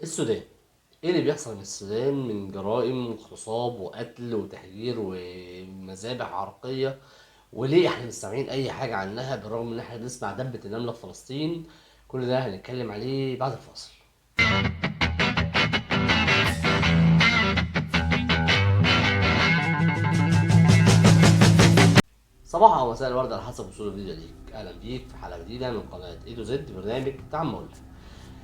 السودان. ايه اللي بيحصل من السودان من جرائم واغتصاب وقتل وتهجير ومذابح عرقية؟ وليه احنا مش سامعين اي حاجة عنها بالرغم ان احنا بنسمع دبة النملة في فلسطين؟ كل ده هنتكلم عليه بعد الفاصل. صباح او مساء الورد على حسب وصول الفيديو ليك. اهلا بيك في حلقة جديدة من قناة اي تو زد، برنامج تأمل.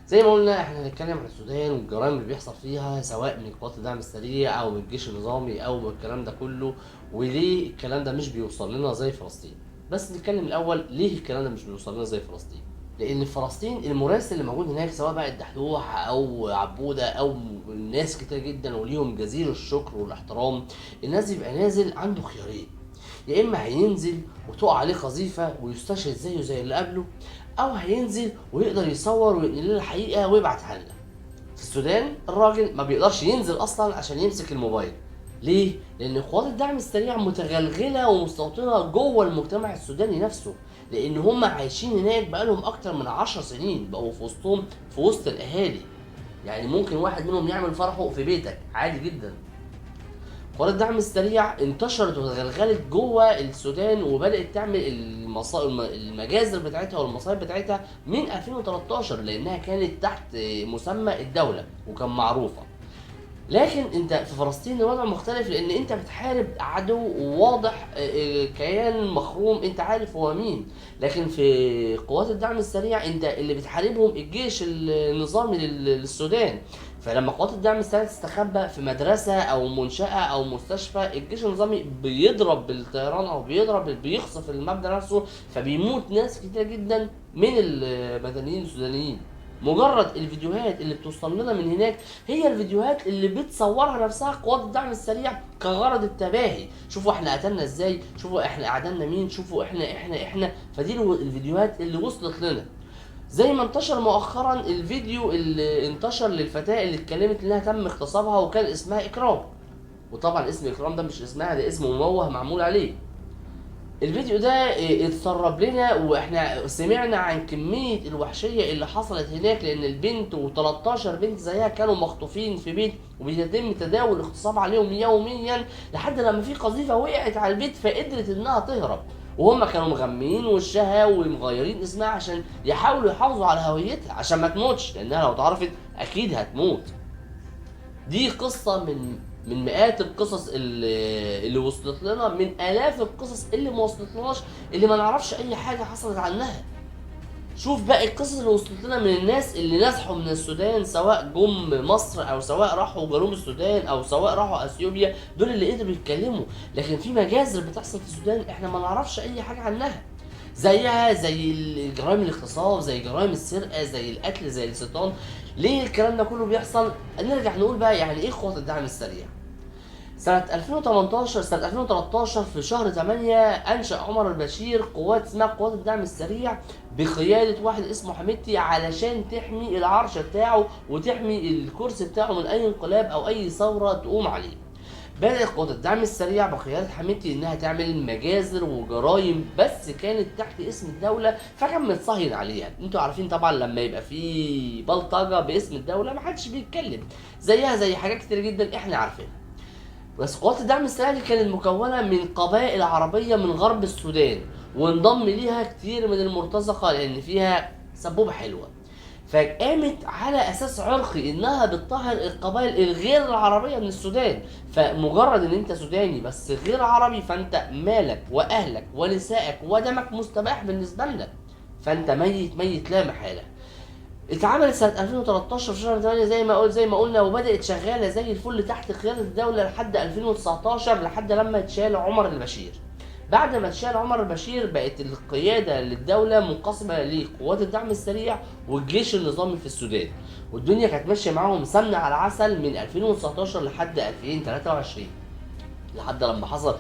زي ما قلنا احنا هنتكلم عن السودان والجرائم اللي بيحصل فيها، سواء من قوات الدعم السريع او من الجيش النظامي او من الكلام ده كله، وليه الكلام ده مش بيوصل لنا زي فلسطين. بس نتكلم الاول ليه الكلام ده مش بيوصل لنا زي فلسطين. لان في فلسطين المراسل اللي موجود هناك، سواء بقى الدحدوح او عبوده او ناس كتير جدا وليهم جزيل الشكر والاحترام، الناس يبقى نازل عنده خيارين: يا اما هينزل وتقع عليه قذيفه ويستشهد زيه زي اللي قبله، او هينزل ويقدر يصور وينقل لنا الحقيقه ويبعتها لنا. في السودان الراجل ما بيقدرش ينزل اصلا عشان يمسك الموبايل. ليه؟ لان قوات الدعم السريع متغلغله ومستوطنه جوه المجتمع السوداني نفسه، لان هم عايشين هناك بقالهم اكتر من 10 سنين، بقوا في وسطهم، في وسط الاهالي. يعني ممكن واحد منهم يعمل فرحه في بيتك عادي جدا. قوات الدعم السريع انتشرت وتغلغلت جوه السودان وبدات تعمل المجازر بتاعتها والمصايب بتاعتها من 2013، لانها كانت تحت مسمى الدوله وكان معروفه. لكن انت في فلسطين الوضع مختلف، لان انت بتحارب عدو واضح، كيان مخروم، انت عارف هو مين. لكن في قوات الدعم السريع انت اللي بتحاربهم الجيش النظامي للسودان. فلما قوات الدعم السريع تستخبى في مدرسة او منشأة او مستشفى، الجيش النظامي بيضرب بالطيران او بيخصف المبنى نفسه، فبيموت ناس كتير جدا من المدنيين السودانيين. مجرد الفيديوهات اللي بتوصل لنا من هناك هي الفيديوهات اللي بتصورها نفسها قوات الدعم السريع كغرض التباهي: شوفوا احنا قتلنا ازاي، شوفوا احنا اعدامنا مين، شوفوا احنا. فدي الفيديوهات اللي وصلت لنا. زي ما انتشر مؤخرا الفيديو اللي انتشر للفتاة اللي اتكلمت انها تم اغتصابها وكان اسمها اكرام. وطبعا اسم اكرام ده مش اسمها، ده اسم مموه معمول عليه. الفيديو ده اتسرب لنا واحنا سمعنا عن كمية الوحشية اللي حصلت هناك، لان البنت و13 بنت زيها كانوا مخطوفين في بيت وبيتم تداول الاغتصاب عليهم يوميا، لحد لما في قذيفة وقعت على البيت فقدرت انها تهرب. وهم كانوا مغميين وشها ومغيرين اسمها عشان يحاولوا يحافظوا على هويتها عشان ما تموتش، لانها لو اتعرفت اكيد هتموت. دي قصة من مئات القصص اللي وصلت لنا، من آلاف القصص اللي ما وصلتلناش، اللي ما نعرفش أي حاجة حصلت عنها. شوف بقى القصص اللي وصلت لنا من الناس اللي نزحوا من السودان، سواء جم مصر أو سواء راحوا جنوب السودان أو سواء راحوا أثيوبيا، دول اللي قدروا يتكلموا. لكن في مجازر بتحصل في السودان إحنا ما نعرفش أي حاجة عنها، زيها زي جرائم الاغتصاب، زي جرائم السرقه، زي القتل، زي الاستيطان. ليه الكلام ده كله بيحصل؟ نرجع نقول بقى يعني ايه قوات الدعم السريع. سنة 2013 في شهر 8 أنشأ عمر البشير قوات اسمها قوات الدعم السريع بقيادة واحد اسمه حميدتي، علشان تحمي العرش بتاعه وتحمي الكرسي بتاعه من أي انقلاب أو أي ثورة تقوم عليه. بدأت قوات الدعم السريع بقيادة حميدتي إنها تعمل مجازر وجرايم، بس كانت تحت اسم الدولة فكان متصهين عليها. انتوا عارفين طبعا لما يبقى في بلطجة باسم الدولة محدش بيتكلم، زيها زي حاجات كتير جدا احنا عارفينها. بس قوات الدعم السريع كانت مكونة من قبائل عربية من غرب السودان، وانضم ليها كتير من المرتزقة لأن فيها سبوبة حلوة. فقامت على اساس عرقي انها بتطهر القبائل الغير العربيه من السودان. فمجرد ان انت سوداني بس غير عربي، فانت مالك واهلك ونسائك ودمك مستباح بالنسبه لنا، فانت ميت ميت لا محاله. اتعملت سنة 2013 في شهر 8 زي ما قلنا، وبدأت شغالة زي الفل تحت قيادة الدولة لحد 2019، لحد لما اتشال عمر البشير. بعد ما اتشال عمر البشير بقت القيادة للدولة منقسمة لقوات الدعم السريع والجيش النظامي في السودان، والدنيا كانت ماشية معاهم سمنة على عسل من 2019 لحد 2023، لحد لما حصل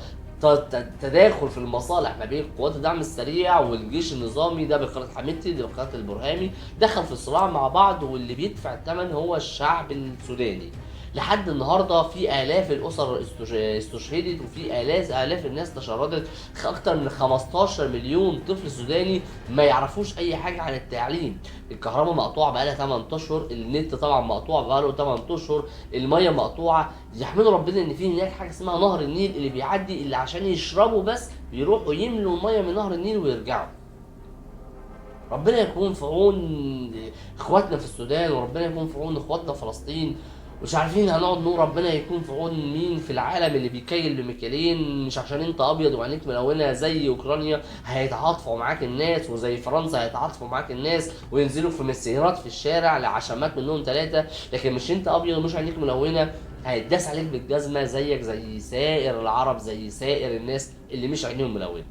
تداخل في المصالح ما بين قوات الدعم السريع والجيش النظامي، ده بقيادة حميدتي، ده بقيادة البرهامي، دخل في صراع مع بعض، واللي بيدفع الثمن هو الشعب السوداني. لحد النهارده في الاف الاسر استشهدت، وفي الاف الناس تشردت. اكتر من 15 مليون طفل سوداني ما يعرفوش اي حاجه عن التعليم. الكهرباء مقطوعه بقالها 8 اشهر، النت طبعا مقطوع بقاله 8 اشهر، الميه مقطوعه. يحمدوا ربنا ان في هناك حاجه اسمها نهر النيل اللي بيعدي، اللي عشان يشربوا بس بيروحوا يملوا الميه من نهر النيل ويرجعوا. ربنا يكون في عون اخواتنا في السودان، وربنا يكون في عون اخواتنا في فلسطين. مش عارفين هنقعد نقول ربنا يكون في عون مين في العالم اللي بيكيل بمكيالين. مش عشان انت ابيض وعينيك ملونه زي اوكرانيا هيتعاطفوا معاك الناس، وزي فرنسا هيتعاطفوا معاك الناس وينزلوا في مسيرات في الشارع لعشمات منهم ثلاثه. لكن مش انت ابيض ومش عينيك ملونه هيتداس عليك بالجزمه زيك زي سائر العرب، زي سائر الناس اللي مش عينيهم ملونه.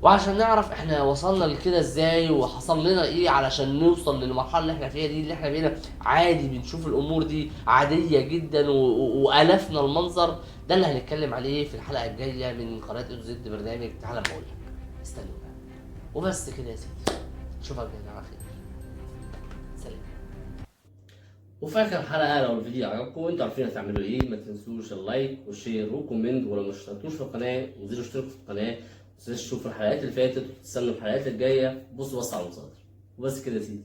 وعشان نعرف احنا وصلنا لكده ازاي وحصل لنا ايه علشان نوصل للمرحله اللي احنا فيها دي، اللي احنا بقينا عادي بنشوف الامور دي عاديه جدا والفنا المنظر. ده اللي هنتكلم عليه في الحلقه الجايه من قناه اي تو زد برنامج تعالى ما اقول لك. استنونا وبس كده يا سيدي، اشوفك على خير، سلام. وفي اخر حلقه لو الفيديو عجبكم انتوا عارفين هتعملوا ايه، ما تنسوش اللايك والشير والكومنت، ولو ما اشتركتوش في القناه انزلوا اشتركوا في القناه، ما تنسوش تشوفوا الحلقات اللي فاتت وتستنوا الحلقات الجايه. بصوا بص على المصادر وبس كده يا سيدي.